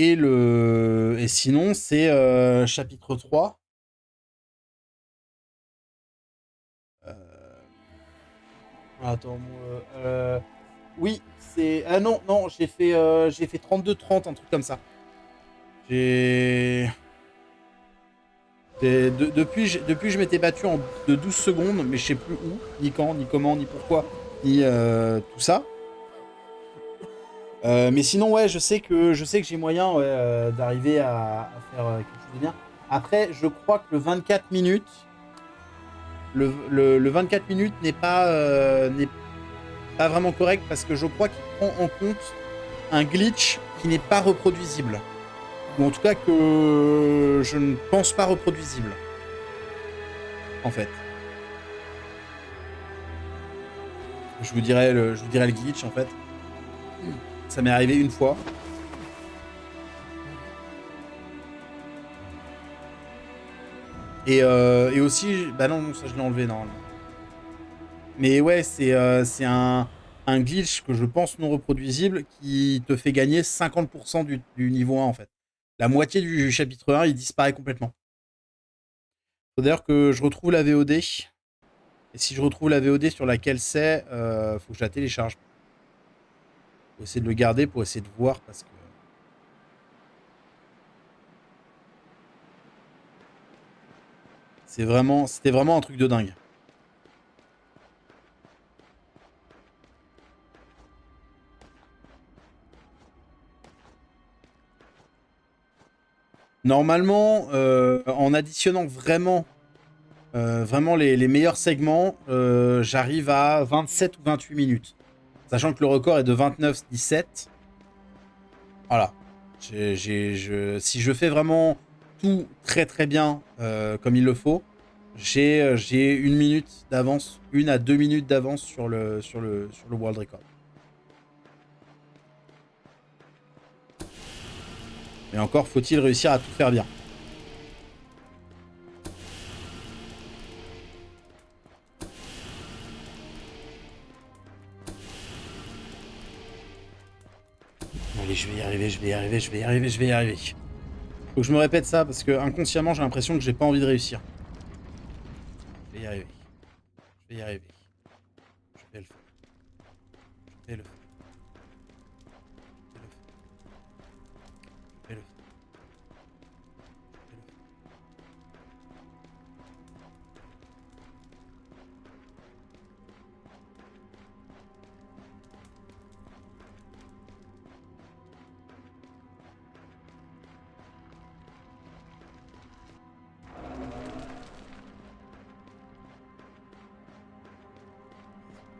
Et sinon, c'est chapitre 3. Attends, oui, c'est... Ah non, non, j'ai fait 32-30, un truc comme ça. J'ai... Depuis, je m'étais battu de 12 secondes, mais je sais plus où, ni quand, ni comment, ni pourquoi, ni tout ça. Mais sinon, ouais, je sais que j'ai moyen ouais, d'arriver à faire quelque chose de bien. Après, je crois que le 24 minutes, le 24 minutes n'est pas vraiment correct parce que je crois qu'il prend en compte un glitch qui n'est pas reproduisible. Ou en tout cas que je ne pense pas reproduisible, en fait. Je vous dirai le glitch, en fait. Ça m'est arrivé une fois. Et aussi, bah non, ça je l'ai enlevé normalement. Mais ouais, c'est un glitch que je pense non reproduisible qui te fait gagner 50% du niveau 1 en fait. La moitié du chapitre 1, il disparaît complètement. Faut d'ailleurs que je retrouve la VOD. Et si je retrouve la VOD sur laquelle c'est, faut que je la télécharge. Faut essayer de le garder pour essayer de voir parce que c'était vraiment un truc de dingue. Normalement, en additionnant vraiment les meilleurs segments, j'arrive à 27 ou 28 minutes. Sachant que le record est de 29-17. Voilà. Si je fais vraiment tout très très bien comme il le faut, j'ai une minute d'avance, 1 à 2 minutes d'avance sur le world record. Mais encore faut-il réussir à tout faire bien. Allez, je vais y arriver, je vais y arriver, je vais y arriver, je vais y arriver. Faut que je me répète ça parce que inconsciemment j'ai l'impression que j'ai pas envie de réussir. Je vais y arriver. Je vais y arriver. Je vais le faire. Je vais le faire. Je vais le faire. Je vais le faire. Je vais le faire.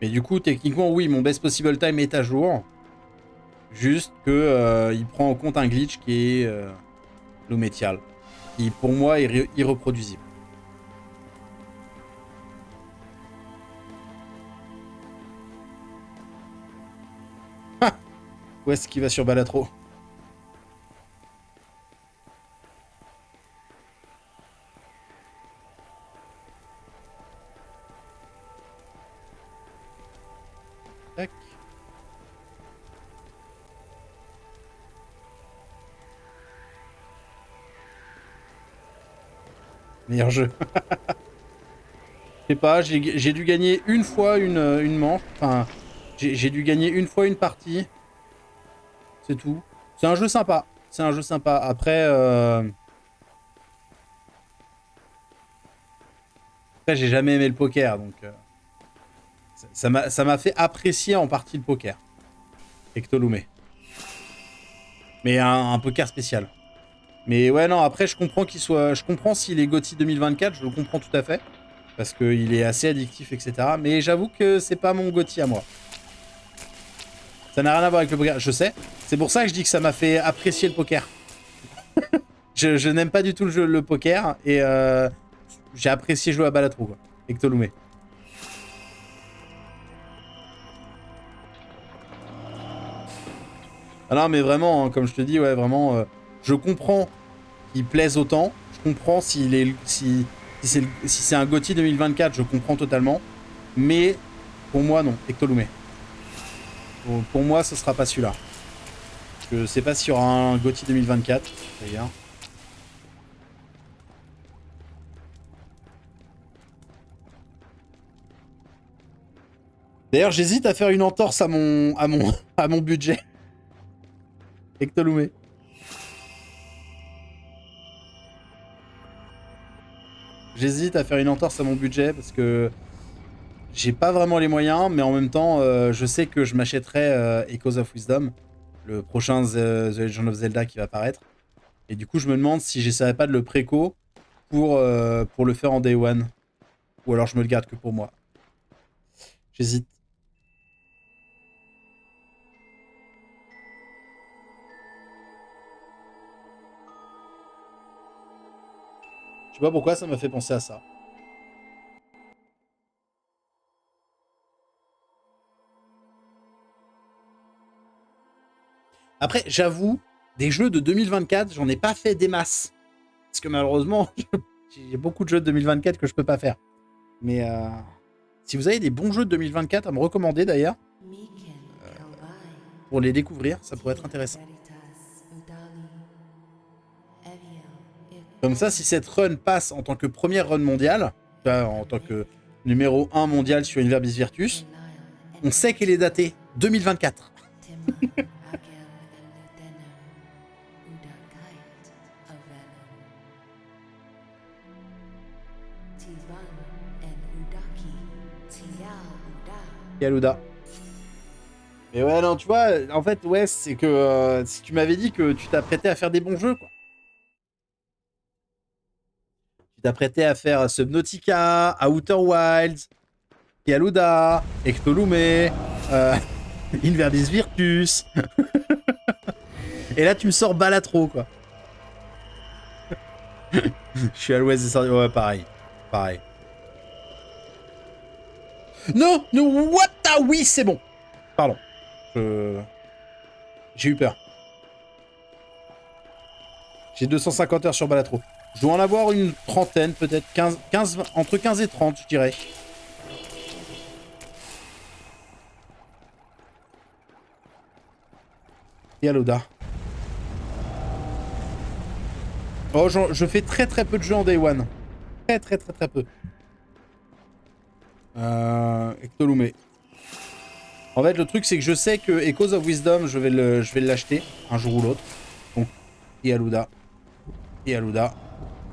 Mais du coup, techniquement, oui, mon best possible time est à jour. Juste que il prend en compte un glitch qui est Lumetial, qui pour moi est irreproduisible. Ah, où est-ce qu'il va sur Balatro? Tac. Meilleur jeu. Je sais pas, j'ai dû gagner une fois une manche. Enfin, j'ai dû gagner une fois une partie. C'est tout. C'est un jeu sympa. C'est un jeu sympa. Après j'ai jamais aimé le poker, donc ça m'a fait apprécier en partie le poker. Ectolume. Mais un poker spécial. Mais ouais, non, après, je comprends s'il est GOTY 2024, je le comprends tout à fait. Parce qu'il est assez addictif, etc. Mais j'avoue que c'est pas mon GOTY à moi. Ça n'a rien à voir avec le poker, je sais. C'est pour ça que je dis que ça m'a fait apprécier le poker. Je n'aime pas du tout le poker. Et j'ai apprécié jouer à Balatro, quoi. Ectolume. Ah non, mais vraiment, hein, comme je te dis, ouais, vraiment, je comprends qu'il plaise autant. Je comprends si c'est un GOTY 2024, je comprends totalement. Mais pour moi, non. Ectolume. Pour moi, ce sera pas celui-là. Je sais pas s'il y aura un GOTY 2024, d'ailleurs. D'ailleurs, j'hésite à faire une entorse à mon budget. Ectoloumé. J'hésite à faire une entorse à mon budget parce que j'ai pas vraiment les moyens, mais en même temps, je sais que je m'achèterai Echoes of Wisdom, le prochain The Legend of Zelda qui va apparaître. Et du coup, je me demande si j'essaierai pas de le préco pour le faire en Day One. Ou alors je me le garde que pour moi. J'hésite. Je sais pas pourquoi ça m'a fait penser à ça. Après, j'avoue, des jeux de 2024, j'en ai pas fait des masses. Parce que malheureusement, j'ai beaucoup de jeux de 2024 que je peux pas faire. Mais si vous avez des bons jeux de 2024 à me recommander d'ailleurs, pour les découvrir, ça pourrait être intéressant. Comme ça, si cette run passe en tant que première run mondiale, en tant que numéro 1 mondial sur Inverbis Virtus, on sait qu'elle est datée 2024. Yaluda. Mais ouais, non, tu vois, en fait, ouais, c'est que si tu m'avais dit que tu t'apprêtais à faire des bons jeux, quoi. Tu t'apprêtais à faire Subnautica, Outer Wilds, Yaluda, Ectolume, Inverbis Virtus. Et là, tu me sors Balatro, quoi. Je suis à l'ouest des sorties. Ouais, pareil. Pareil. Non, non, what? Ah oui, c'est bon. Pardon. J'ai eu peur. J'ai 250 heures sur Balatro. Je dois en avoir une trentaine, peut-être 15, entre 15 et 30, je dirais. Et Aloda. Oh, je fais très très peu de jeux en Day One. Très peu. Ectolume. En fait, le truc, c'est que je sais que Echoes of Wisdom, je vais l'acheter un jour ou l'autre. Donc, Yaluda.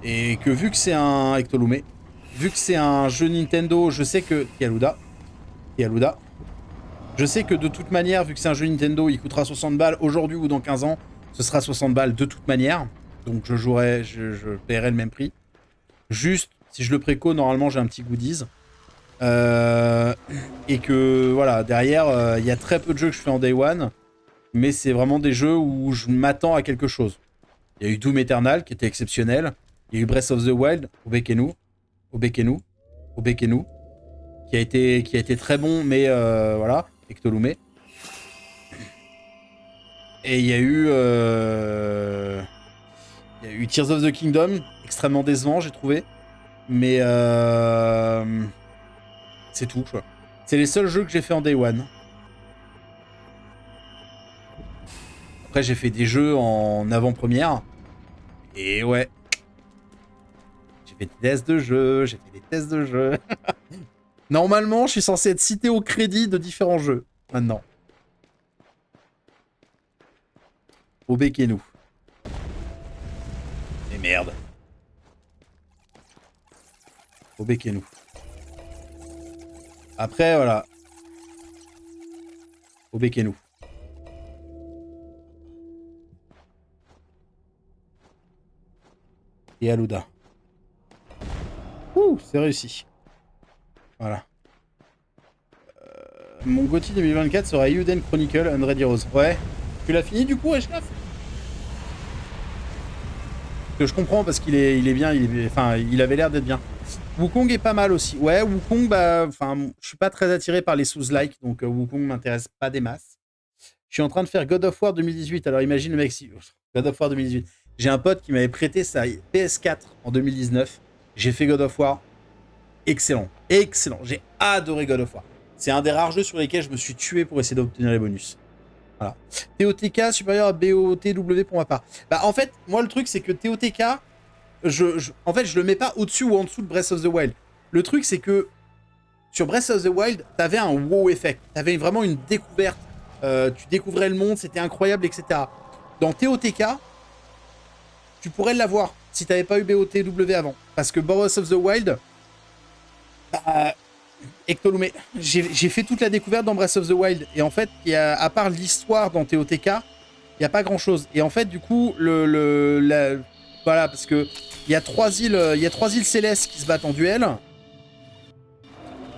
Et que vu que c'est un Ectolume, vu que c'est un jeu Nintendo, je sais que Yaluda. Je sais que de toute manière, vu que c'est un jeu Nintendo, il coûtera 60 balles aujourd'hui ou dans 15 ans, ce sera 60 balles de toute manière. Donc je paierai le même prix. Juste, si je le préco, normalement j'ai un petit goodies. Et que voilà, derrière, il y a très peu de jeux que je fais en Day One, mais c'est vraiment des jeux où je m'attends à quelque chose. Il y a eu Doom Eternal qui était exceptionnel. Il y a eu Breath of the Wild, Obekenu, qui a été très bon, mais voilà, Ectolume. Et il y a eu Tears of the Kingdom, extrêmement décevant, j'ai trouvé. Mais c'est tout, quoi. C'est les seuls jeux que j'ai fait en Day One. Après, j'ai fait des jeux en avant-première. Et ouais. J'ai fait des tests de jeux. Normalement, je suis censé être cité au crédit de différents jeux. Maintenant. Obekenu. Et merde. Obekenu. Après, voilà. Obekenu. Et Aluda. Ouh, c'est réussi. Voilà. Mon GOTY 2024 sera Euden Chronicle Unread Heroes. Ouais. Tu l'as fini du coup, Eshkaf? Que je comprends parce qu'il est bien, il avait l'air d'être bien. Wukong est pas mal aussi. Ouais, Wukong, je suis pas très attiré par les sous-like, donc Wukong m'intéresse pas des masses. Je suis en train de faire God of War 2018. Alors imagine le mec, God of War 2018. J'ai un pote qui m'avait prêté sa PS4 en 2019. J'ai fait God of War. Excellent. J'ai adoré God of War. C'est un des rares jeux sur lesquels je me suis tué pour essayer d'obtenir les bonus. Voilà. TOTK supérieur à BOTW pour ma part. Bah en fait, moi le truc c'est que TOTK, en fait je le mets pas au-dessus ou en dessous de Breath of the Wild. Le truc c'est que sur Breath of the Wild, t'avais un wow effect. T'avais vraiment une découverte. Tu découvrais le monde, c'était incroyable, etc. Dans TOTK, tu pourrais l'avoir si t'avais pas eu BOTW avant. Parce que Breath of the Wild, bah, Ectolume, j'ai fait toute la découverte dans Breath of the Wild. Et en fait, à part l'histoire dans TOTK, il n'y a pas grand chose. Et en fait, du coup, voilà, parce que il y a 3 îles célestes qui se battent en duel.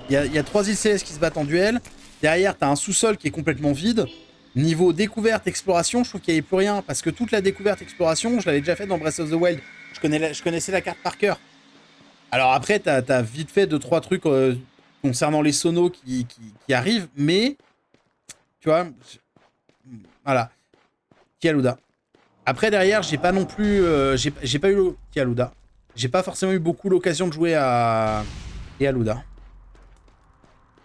Il y a 3 îles célestes qui se battent en duel. Derrière, t'as un sous-sol qui est complètement vide. Niveau découverte, exploration, je trouve qu'il n'y avait plus rien. Parce que toute la découverte, exploration, je l'avais déjà fait dans Breath of the Wild. Je connaissais la carte par cœur. Alors après, t'as vite fait 2-3 trucs concernant les sonos qui arrivent. Mais, tu vois, voilà. Kialuda. Après, derrière, j'ai pas non plus... j'ai pas eu... Kialuda. J'ai pas forcément eu beaucoup l'occasion de jouer à Kialuda.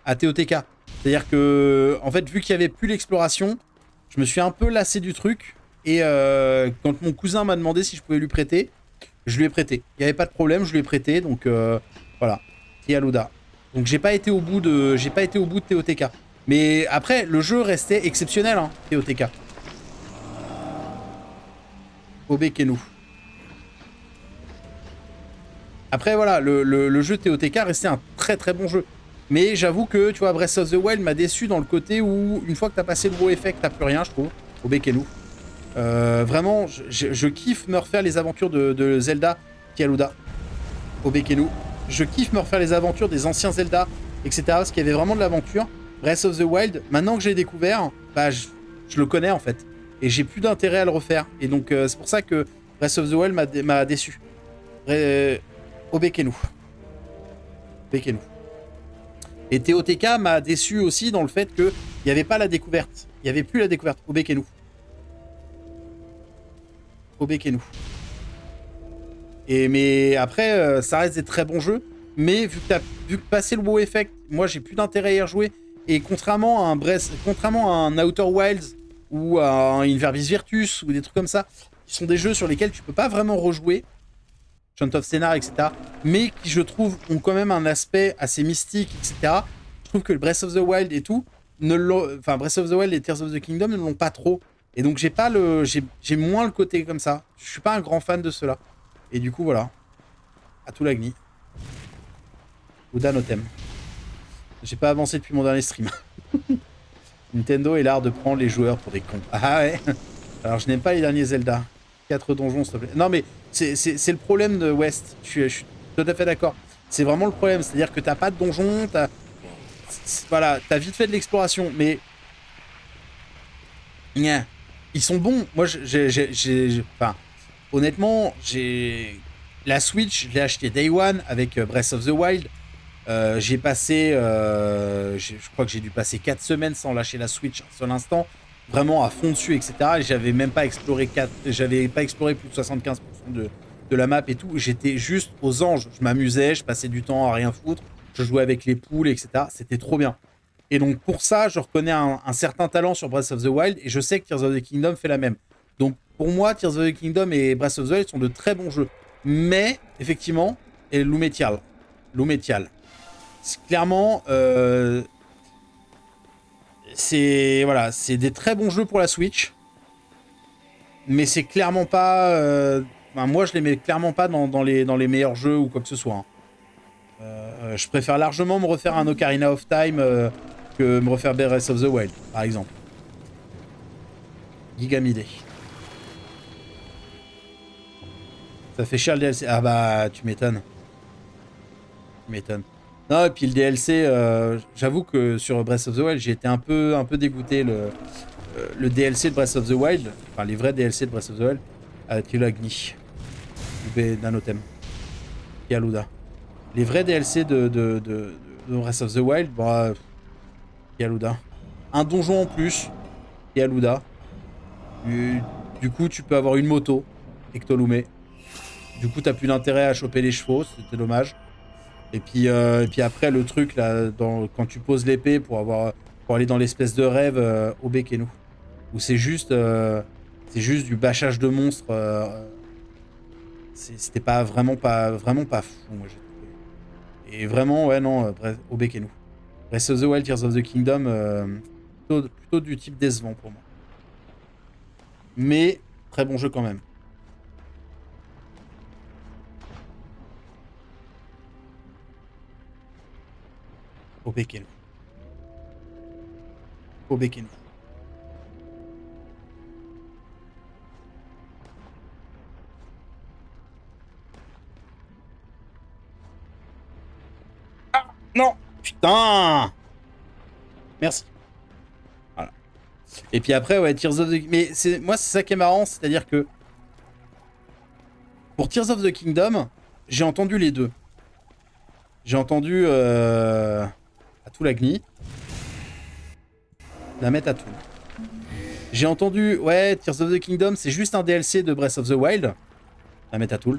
À TOTK. C'est-à-dire que, en fait, vu qu'il n'y avait plus l'exploration, je me suis un peu lassé du truc. Et quand mon cousin m'a demandé si je pouvais lui prêter, je lui ai prêté. Il n'y avait pas de problème, je lui ai prêté. Donc voilà. Kialuda. Donc j'ai pas été au bout de TOTK. Mais après, le jeu restait exceptionnel, hein, TOTK. Obekenu. Après, voilà, le jeu TOTK restait un très très bon jeu. Mais j'avoue que, tu vois, Breath of the Wild m'a déçu dans le côté où, une fois que t'as passé le beau effect, t'as plus rien, je trouve, au Bekenu. Vraiment, je kiffe me refaire les aventures de Zelda Kialuda, au Bekenu. Je kiffe me refaire les aventures des anciens Zelda, etc. Parce qu'il y avait vraiment de l'aventure. Breath of the Wild, maintenant que j'ai découvert, bah, je le connais en fait. Et j'ai plus d'intérêt à le refaire. Et donc, c'est pour ça que Breath of the Wild m'a déçu. Au Bekenu. Bekenu. Et TOTK m'a déçu aussi dans le fait qu'il n'y avait pas la découverte. Il n'y avait plus la découverte. Au Bekenu. Au Bekenu. Mais après, ça reste des très bons jeux. Mais vu que passer le WoW Effect, moi j'ai plus d'intérêt à y rejouer. Et contrairement à un Outer Wilds ou à un Inverbis Virtus ou des trucs comme ça, qui sont des jeux sur lesquels tu peux pas vraiment rejouer, Chant of Scénar, etc. Mais qui, je trouve, ont quand même un aspect assez mystique, etc. Je trouve que le Breath of the Wild et tout, Breath of the Wild et Tears of the Kingdom ne l'ont pas trop. Et donc j'ai moins le côté comme ça. Je suis pas un grand fan de cela. Et du coup, voilà. À tout l'agni. Ouda no thème. J'ai pas avancé depuis mon dernier stream. Nintendo est l'art de prendre les joueurs pour des cons. Ah ouais. Alors je n'aime pas les derniers Zelda. 4 donjons, s'il te plaît. Non mais c'est le problème de West. Je suis tout à fait d'accord. C'est vraiment le problème. C'est-à-dire que t'as pas de donjon, voilà, t'as vite fait de l'exploration, mais... Nya. Ils sont bons. Moi, enfin, honnêtement, la Switch, je l'ai acheté Day One avec Breath of the Wild. J'ai passé... je crois que j'ai dû passer 4 semaines sans lâcher la Switch un seul instant. Vraiment à fond dessus, etc. Et j'avais même pas exploré j'avais pas exploré plus de 75% de la map et tout. J'étais juste aux anges. Je m'amusais, je passais du temps à rien foutre. Je jouais avec les poules, etc. C'était trop bien. Et donc pour ça, je reconnais un certain talent sur Breath of the Wild et je sais que Tears of the Kingdom fait la même. Donc pour moi, Tears of the Kingdom et Breath of the Wild sont de très bons jeux. Mais effectivement, et Lumetial. Clairement, c'est des très bons jeux pour la Switch, mais c'est clairement pas. Moi, je les mets clairement pas dans les meilleurs jeux ou quoi que ce soit. Hein. Je préfère largement me refaire un Ocarina of Time que me refaire Breath of the Wild, par exemple. Gigamide. Ça fait cher le DLC. Ah bah, tu m'étonnes. Non, et puis le DLC, j'avoue que sur Breath of the Wild, j'ai été un peu dégoûté. Le DLC de Breath of the Wild, enfin les vrais DLC de Breath of the Wild, Tilagni, Nanotem, Yaluda. Les vrais DLC de Breath of the Wild, bah, Yaluda. Un donjon en plus, Yaluda. Du coup, tu peux avoir une moto, Ectolume. Du coup, t'as plus d'intérêt à choper les chevaux, c'était dommage. Et puis après, le truc, là, quand tu poses l'épée pour aller dans l'espèce de rêve, au Bekenu. Où c'est juste du bâchage de monstres. C'était vraiment pas fou, moi j'ai trouvé. Et vraiment, ouais, non, Obekenu. Breath of the Wild, Tears of the Kingdom, plutôt du type décevant pour moi. Mais très bon jeu quand même. Obekenu. Obekenu. Ah non, putain. Merci. Voilà. Et puis après, ouais, Tears of the... Mais moi, c'est ça qui est marrant, c'est-à-dire que pour Tears of the Kingdom, j'ai entendu les deux. J'ai entendu Atulagni, la mettre à tout. J'ai entendu, ouais, Tears of the Kingdom, c'est juste un DLC de Breath of the Wild. La mettre à tout.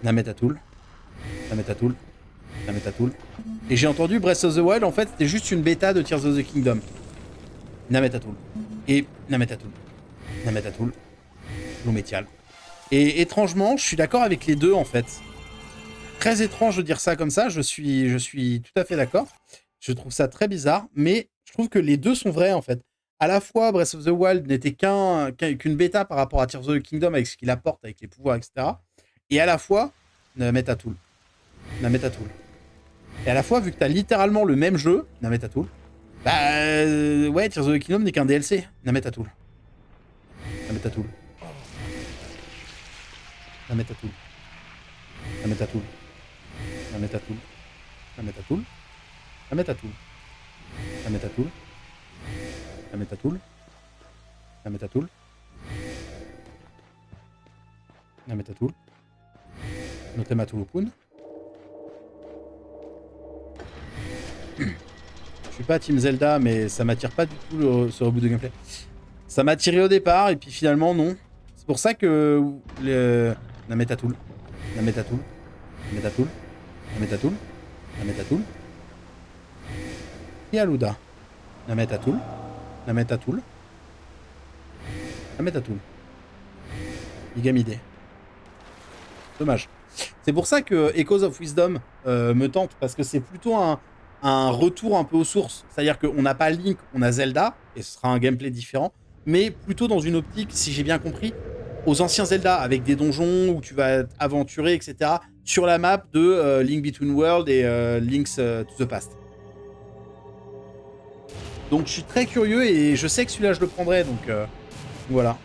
La mettre à tout. La mettre à tout. La mettre à tout. Et j'ai entendu Breath of the Wild, en fait, c'était juste une bêta de Tears of the Kingdom. Nametatoul. Et Nametatoul. Nametatoul. Lumetial. Et étrangement, je suis d'accord avec les deux, en fait. Très étrange de dire ça comme ça, je suis tout à fait d'accord. Je trouve ça très bizarre, mais je trouve que les deux sont vrais, en fait. À la fois, Breath of the Wild n'était qu'une bêta par rapport à Tears of the Kingdom avec ce qu'il apporte, avec les pouvoirs, etc. Et à la fois, Nametatoul. Nametatoul. Et à la fois, vu que t'as littéralement le même jeu, Nametatoul, bah ouais, Tears of the Kingdom n'est qu'un DLC. Nametatoul. Nametatoul. Nametatoul. Nametatoul. Nametatoul. Nametatoul. Nametatoul. Nametatoul. Nametatoul. Nametatoul. Nametatoul. Notematulukun. Je suis pas Team Zelda, mais ça m'attire pas du tout ce reboot de gameplay. Ça m'a attiré au départ, et puis finalement, non. C'est pour ça que Nametatoul. Nametatoul. Nametatoul. Nametatoul. Nametatoul. Yaluda. Nametatoul. Nametatoul. Nametatoul. Igamide. Dommage. C'est pour ça que Echoes of Wisdom me tente, parce que c'est plutôt un retour un peu aux sources. C'est-à-dire qu'on n'a pas Link, on a Zelda, et ce sera un gameplay différent, mais plutôt dans une optique, si j'ai bien compris, aux anciens Zelda, avec des donjons où tu vas aventurer, etc., sur la map de Link Between Worlds et Link's to the Past. Donc je suis très curieux, et je sais que celui-là, je le prendrai, donc voilà.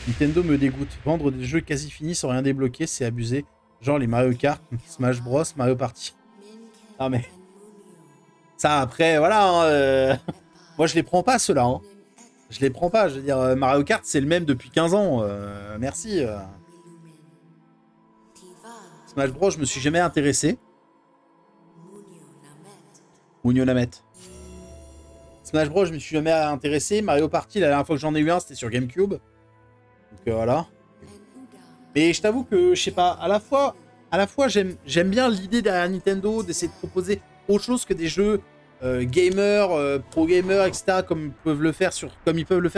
Nintendo me dégoûte. Vendre des jeux quasi finis sans rien débloquer, c'est abusé. Genre les Mario Kart, Smash Bros, Mario Party. Ah mais... Ça, après, voilà. Moi, je les prends pas, ceux-là. Hein. Je les prends pas. Je veux dire, Mario Kart, c'est le même depuis 15 ans. Merci. Smash Bros, je me suis jamais intéressé. Munio Namet. Smash Bros, je me suis jamais intéressé. Mario Party, la dernière fois que j'en ai eu un, c'était sur GameCube. Donc voilà. Mais je t'avoue que, je sais pas, à la fois j'aime bien l'idée derrière Nintendo d'essayer de proposer autre chose que des jeux gamers, pro gamers, etc. comme ils peuvent le faire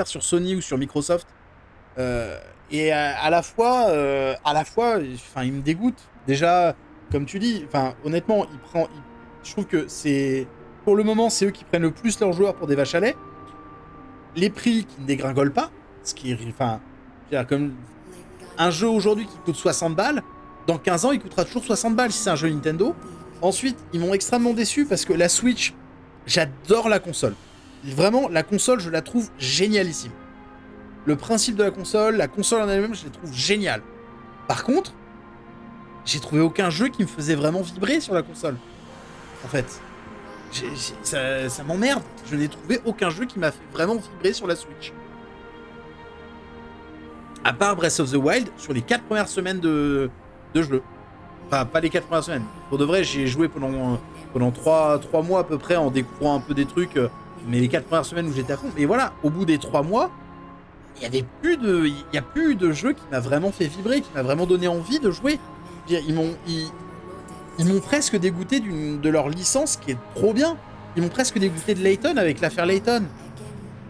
sur Sony ou sur Microsoft. Et à la fois, enfin, il me dégoûte. Déjà, comme tu dis, enfin, honnêtement, je trouve que c'est, pour le moment, c'est eux qui prennent le plus leurs joueurs pour des vaches à lait. Les prix qui ne dégringolent pas, ce qui, enfin, comme un jeu aujourd'hui qui coûte 60 balles, dans 15 ans, il coûtera toujours 60 balles si c'est un jeu Nintendo. Ensuite, ils m'ont extrêmement déçu parce que la Switch, j'adore la console. Vraiment, la console, je la trouve génialissime. Le principe de la console en elle-même, je la trouve géniale. Par contre, j'ai trouvé aucun jeu qui me faisait vraiment vibrer sur la console. En fait, ça m'emmerde. Je n'ai trouvé aucun jeu qui m'a fait vraiment vibrer sur la Switch. À part Breath of the Wild, sur les 4 premières semaines de jeu. Enfin, pas les 4 premières semaines. Pour de vrai, j'ai joué pendant 3 mois à peu près en découvrant un peu des trucs. Mais les 4 premières semaines où j'étais à fond. Mais voilà, au bout des 3 mois, il n'y a plus de jeu qui m'a vraiment fait vibrer, qui m'a vraiment donné envie de jouer. Ils m'ont presque dégoûté de leur licence qui est trop bien. Ils m'ont presque dégoûté de Layton avec l'affaire Layton.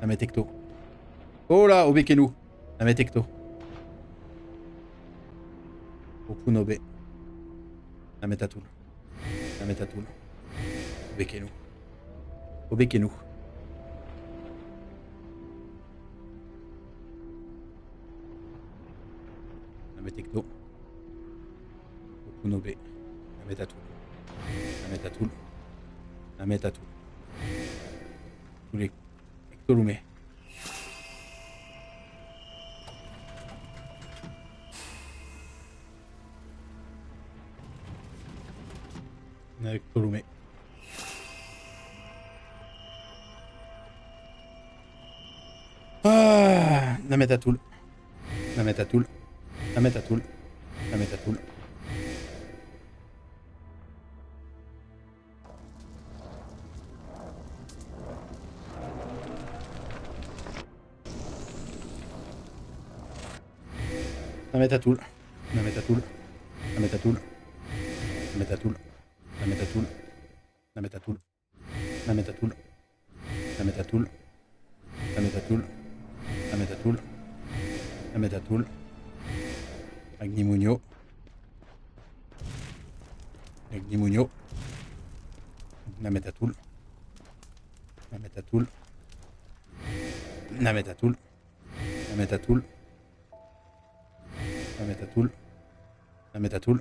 La Tecto. Oh là, Obekenu. La Tecto. Okunobe. La Tatoul. La Tatoul. Obekenu. Obekenu. La Tecto. Okunobe. La Tatoul. La Tatoul. La Tatoul. Tous les Tolume. Avec Tolume. Ah, la Tatoul. La Tatoul. La Tatoul. La Tatoul. La Tatoul. La Tatoul. La Tatoul. La Tatoul. La Tatoul. La Tatoul. La Tatoul. La Tatoul. La Tatoul. La Tatoul. La Tatoul. Agnimunio. Agnimunio. La Tatoul. La Tatoul. La Tatoul. La Tatoul. La Tatoul. La Tatoul.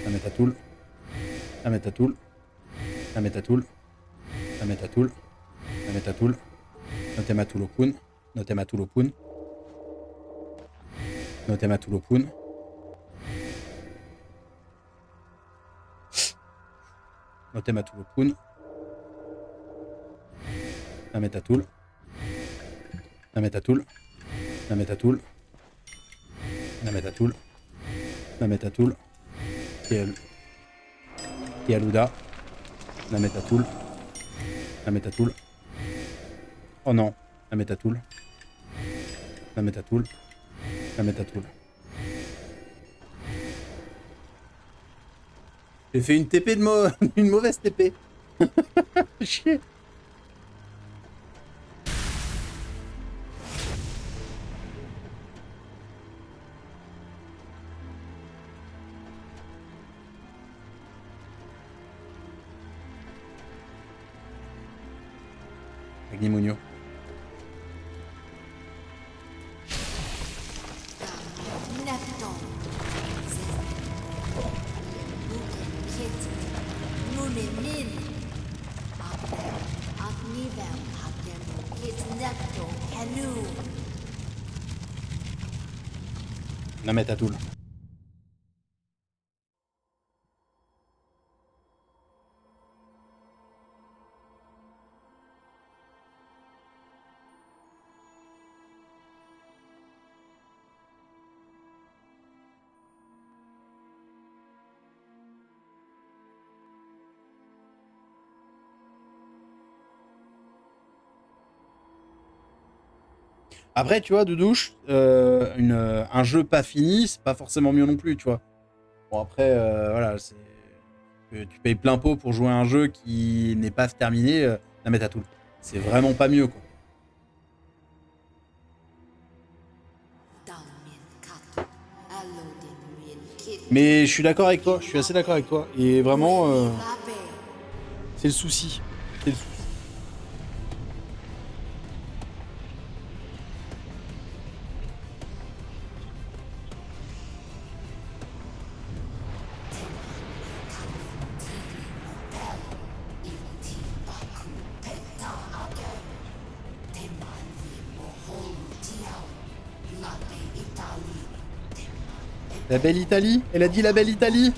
La Tatoul. La Tatoul. La Tatoul. La Tatoul. La Tatoul. Notematulopun. Notematulopun. Notematulopun. Notematulopun. La Tatoul. La Tatoul. La Tatoul. La Tatoul. La Tatoul. Yaluda. La Tatoul. La Tatoul. Oh non. La Tatoul. La Tatoul. La Tatoul. J'ai fait une TP une mauvaise TP. Chier. Agnimunio. La Tatoul. Après, tu vois, Doudouche, un jeu pas fini, c'est pas forcément mieux non plus, tu vois. Bon, après, voilà, c'est... Tu payes plein pot pour jouer à un jeu qui n'est pas terminé, la Tatoul. C'est vraiment pas mieux, quoi. Mais je suis d'accord avec toi, je suis assez d'accord avec toi. Et vraiment, c'est le souci. C'est le souci. La belle Italie? Elle a dit la belle Italie?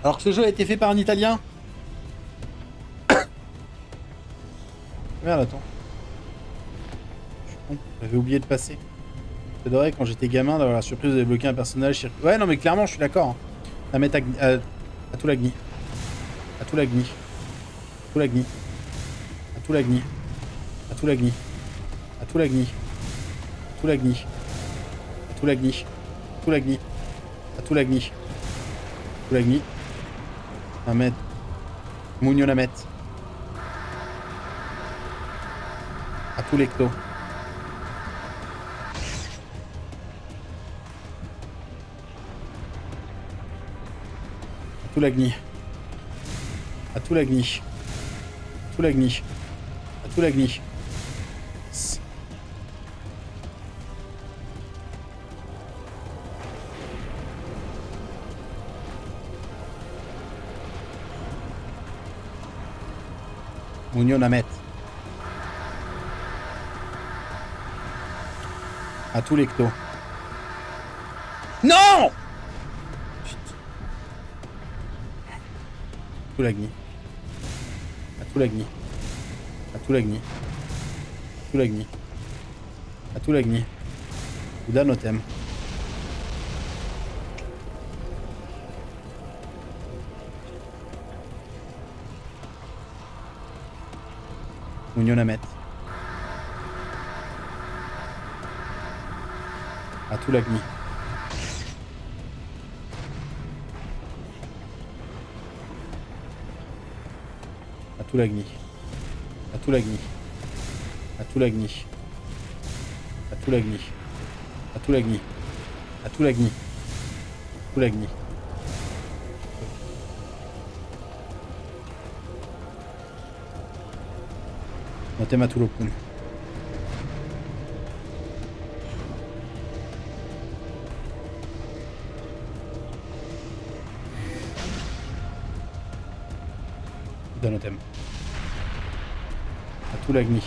Alors que ce jeu a été fait par un Italien? Merde, attends. Je suis con, j'avais oublié de passer. J'adorais quand j'étais gamin d'avoir la surprise de débloquer un personnage. Ouais, non, mais clairement, je suis d'accord. Hein. La mettre à tout l'agni. À tout l'agni. À tout l'agni. À tout l'agni. À tout l'agni. À tout l'agni. À tout l'agni. À tout l'agni. À tout l'agni. À tout l'agni. À tout l'agni. La mettre. Mounio Namet. À tous les clos. À tout l'agni. À tout l'agni. À tout l'agni. À tout l'agni. Mounio Namet. À tous les clos. Non! À tout l'agni. À tout l'agni. À tout l'agni. À tout l'agni. À tout l'agni. Ouda Notem. Mounio Namet. À tout l'agni. À tout l'agni. À tout l'agni. À tout l'agni. À tout l'agni. À tout l'agni. À tout l'agni. Tout l'agni. Notem à tout l'opun. Ouda Notem. À tout l'agni.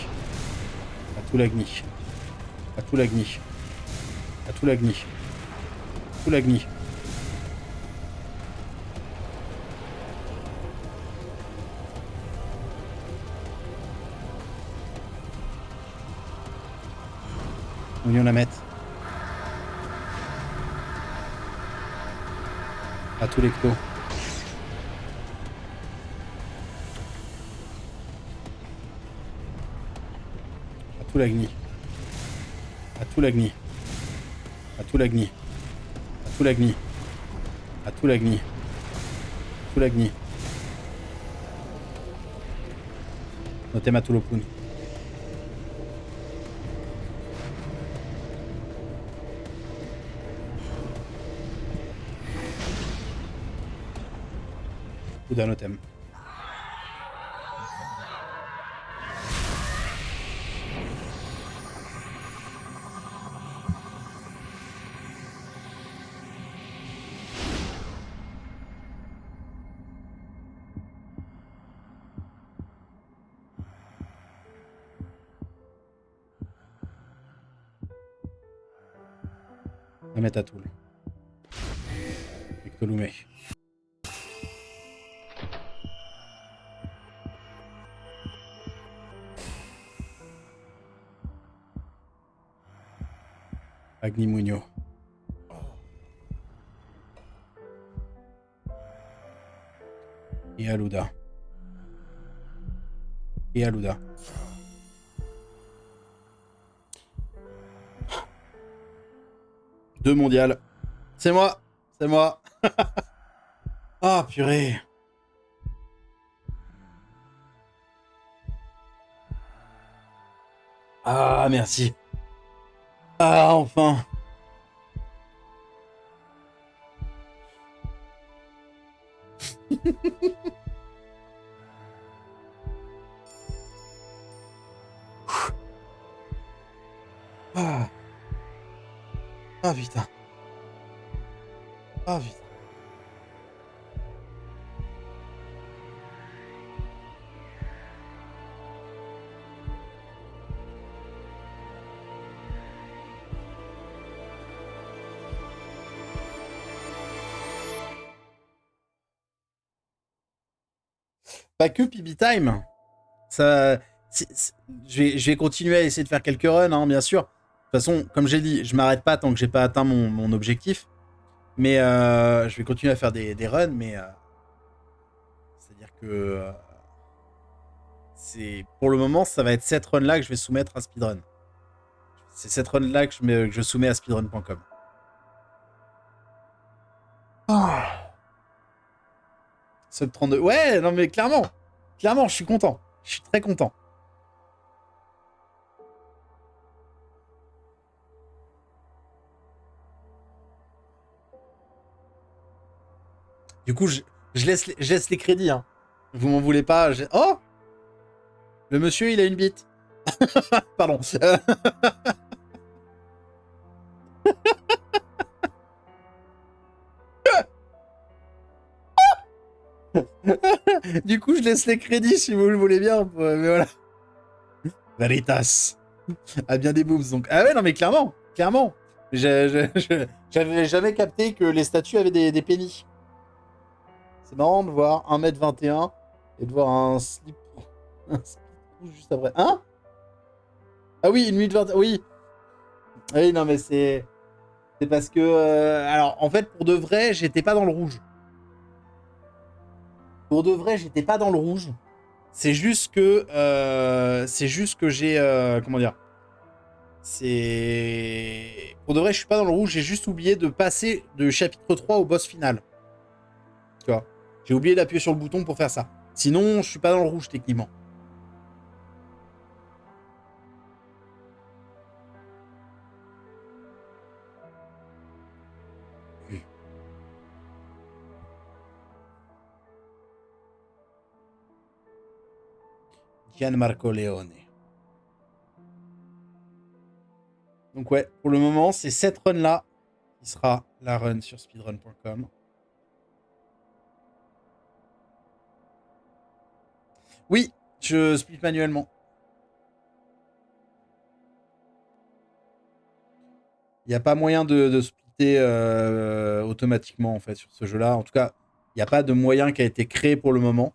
À tout l'agni. À tout l'agni. À tout l'agni. Tout l'agni. Mounio Namet. À tous les clos. À tout l'agni. À tout l'agni. À tout l'agni. À tout l'agni. À tout l'agni. Tout l'agni. Notem à tout l'opun. Ouda Notem. Namet à tout. Ectoloumé. Agni Mounio. Et Alouda. Et Alouda. Deux mondiales. C'est moi. C'est moi. Ah, purée. Ah, merci. Ah, enfin. Ah. Ah, putain. Ah, putain. Pas que PB Time. Ça, je vais continuer à essayer de faire quelques runs, hein, bien sûr. De toute façon, comme j'ai dit, je m'arrête pas tant que j'ai pas atteint mon objectif. Mais je vais continuer à faire des runs, mais c'est-à-dire que c'est pour le moment, ça va être cette run-là que je vais soumettre à speedrun. C'est cette run-là que je soumets à speedrun.com. Oh. Sub 32. Ouais, non mais clairement. Clairement, je suis content. Je suis très content. Du coup, je laisse les crédits. Hein. Vous m'en voulez pas. Oh, le monsieur, il a une bite. Pardon. Du coup, je laisse les crédits si vous le voulez bien. Mais voilà. Veritas. A bien des boobs. Donc. Ah ouais, non mais clairement. Clairement. J'avais jamais capté que les statues avaient des pénis. C'est marrant de voir 1m21 et de voir un slip, un slip juste après. Hein? Ah oui, une nuit de 20. Oui. Oui, non, mais c'est parce que. Alors, en fait, pour de vrai, j'étais pas dans le rouge. Pour de vrai, j'étais pas dans le rouge. C'est juste que. C'est juste que j'ai. Comment dire? C'est. Pour de vrai, je suis pas dans le rouge. J'ai juste oublié de passer de chapitre 3 au boss final. Tu vois? J'ai oublié d'appuyer sur le bouton pour faire ça. Sinon, je suis pas dans le rouge techniquement. Gianmarco Leone. Donc ouais, pour le moment, c'est cette run-là qui sera la run sur speedrun.com. Oui, je split manuellement. Il n'y a pas moyen de splitter automatiquement en fait sur ce jeu-là. En tout cas, il n'y a pas de moyen qui a été créé pour le moment.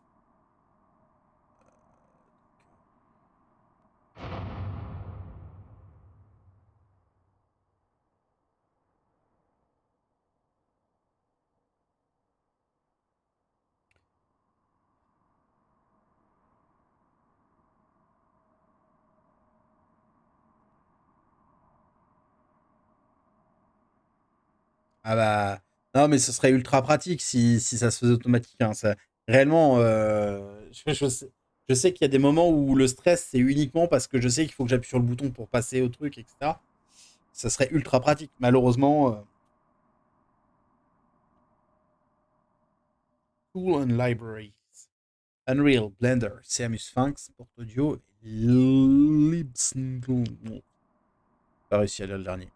Ah bah non, mais ce serait ultra pratique si ça se faisait automatique. Hein. Réellement, je sais qu'il y a des moments où le stress c'est uniquement parce que je sais qu'il faut que j'appuie sur le bouton pour passer au truc, etc. Ça serait ultra pratique. Malheureusement, Tool and Libraries. Unreal, Blender, CMU Sphinx, Porte Audio et Libsyn. Pas réussi à lire le dernier.